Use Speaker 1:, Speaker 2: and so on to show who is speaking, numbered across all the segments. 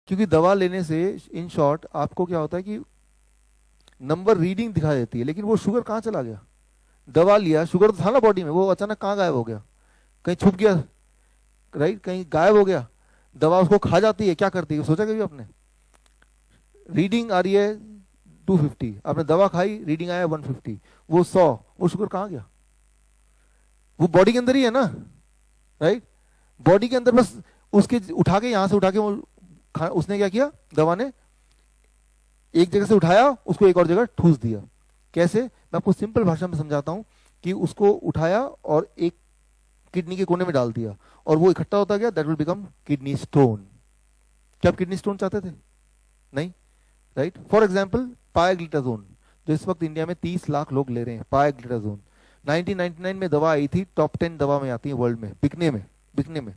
Speaker 1: क्योंकि दवा लेने से इन शॉर्ट आपको क्या होता है कि नंबर रीडिंग दिखा देती है, लेकिन वो शुगर कहाँ चला गया? दवा लिया, शुगर तो था ना बॉडी में, वो अचानक कहाँ गायब हो गया? कहीं छुप गया, राइट, कहीं गायब हो गया। दवा उसको खा जाती है, क्या करती है सोचा कभी आपने? रीडिंग आ रही है 250, आपने दवा खाई, रीडिंग आया 150, वो 100, वो शुगर कहाँ गया? वो बॉडी के अंदर ही है ना, राइट? बॉडी के अंदर बस उसके उठा के यहां से उठा के उसने क्या किया, दवा ने एक जगह से उठाया, उसको एक और जगह ठूस दिया। कैसे? मैं आपको सिंपल भाषा में समझाता हूं कि उसको उठाया और एक किडनी के कोने में डाल दिया और वो इकट्ठा होता गया, that will become kidney stone. क्या आप किडनी स्टोन चाहते थे? नहीं, राइट? फॉर एग्जाम्पल पायाग्लिटाजोन, जो इस वक्त इंडिया में 30 लाख लोग ले रहे हैं, पायाग्लिटाजोन 1999 में दवा आई थी, टॉप 10 दवा में आती है वर्ल्ड में, बिकने में,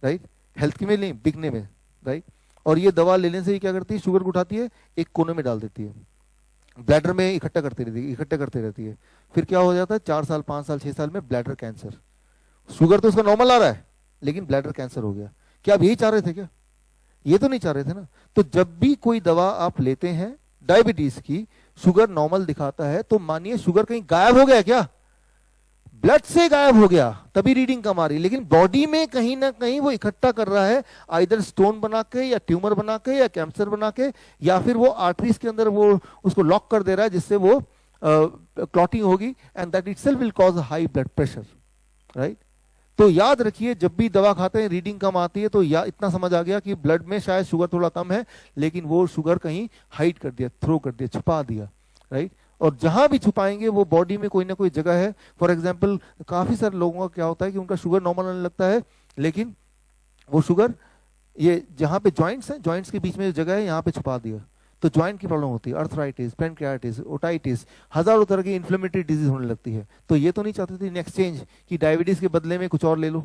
Speaker 1: राइट? हेल्थ की में नहीं, बिकने में, राइट? और ये दवा लेने से ही क्या करती है, शुगर को उठाती है, एक कोने में डाल देती है, ब्लैडर में इकट्ठा करते रहती है। फिर क्या हो जाता है, 4 साल 5 साल 6 साल में ब्लैडर कैंसर। शुगर तो उसका नॉर्मल आ रहा है, लेकिन ब्लैडर कैंसर हो गया। क्या आप यही चाह रहे थे क्या? ये तो नहीं चाह रहे थे ना। तो जब भी कोई दवा आप लेते हैं डायबिटीज की, शुगर नॉर्मल दिखाता है, तो मानिए शुगर कहीं गायब हो गया क्या? ब्लड से गायब हो गया, तभी रीडिंग कम आ रही, लेकिन बॉडी में कहीं ना कहीं वो इकट्ठा कर रहा है, आइदर स्टोन बना के या ट्यूमर बना के या कैंसर बना के, या फिर वो आर्टरीज के अंदर वो उसको लॉक कर दे रहा है, जिससे वो क्लॉटिंग होगी, and that itself will cause high blood pressure, right? तो याद रखिए, जब भी दवा खाते हैं रीडिंग कम आती है, तो या इतना समझ आ गया कि ब्लड में शायद शुगर थोड़ा कम है, लेकिन वो शुगर कहीं हाइड कर दिया, थ्रो कर दिया, छुपा दिया, राइट? और जहां भी छुपाएंगे वो बॉडी में कोई ना कोई जगह है। फॉर एग्जाम्पल काफी सारे लोगों का क्या होता है कि उनका शुगर नॉर्मल आने लगता है, लेकिन वो शुगर ये जहां पे जॉइंट्स हैं, जॉइंट्स के बीच में जो जगह है, यहाँ पे छुपा दिया, तो जॉइंट की प्रॉब्लम होती है, अर्थराइटिस, पेनक्रियाटिस, ओटाइटिस, हजारों तरह की इन्फ्लेमेटरी डिजीज होने लगती है। तो ये तो नहीं चाहते थे नेक्स्ट चेंज कि डायबिटीज के बदले में कुछ और ले लो,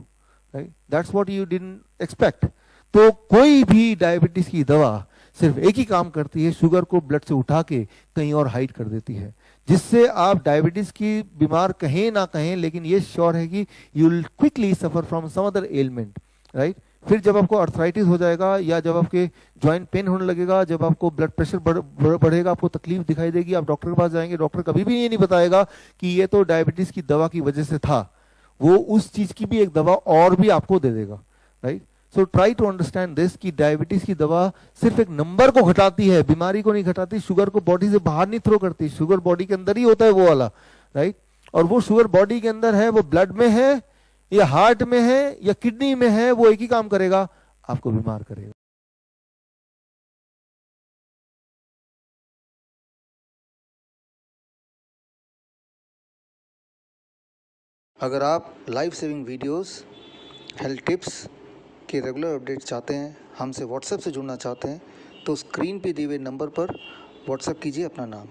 Speaker 1: right? That's what you didn't expect. तो कोई भी डायबिटीज की दवा सिर्फ एक ही काम करती है, शुगर को ब्लड से उठा के कहीं और हाइड कर देती है, जिससे आप डायबिटीज की बीमार कहें ना कहें, लेकिन ये श्योर है कि you will quickly suffer from some other element, right? फिर जब आपको अर्थराइटिस हो जाएगा, या जब आपके ज्वाइंट पेन होने लगेगा, जब आपको ब्लड प्रेशर बढ़ेगा, आपको तकलीफ दिखाई देगी, आप डॉक्टर के पास जाएंगे, डॉक्टर कभी भी ये नहीं बताएगा कि ये तो डायबिटीज की दवा की वजह से था, वो उस चीज की भी एक दवा और भी आपको दे देगा, right? So try to understand this कि डायबिटीज की दवा सिर्फ एक नंबर को घटाती है, बीमारी को नहीं घटाती, शुगर को बॉडी से बाहर नहीं थ्रो करती, शुगर बॉडी के अंदर ही होता है वो वाला, राइट? और वो शुगर बॉडी के अंदर है, वो ब्लड में है या हार्ट में है या किडनी में है, वो एक ही काम करेगा, आपको बीमार करेगा।
Speaker 2: अगर आप life saving videos, health tips के रेगुलर अपडेट चाहते हैं, हमसे व्हाट्सएप से जुड़ना चाहते हैं, तो स्क्रीन पे दिए हुए नंबर पर व्हाट्सएप कीजिए अपना नाम।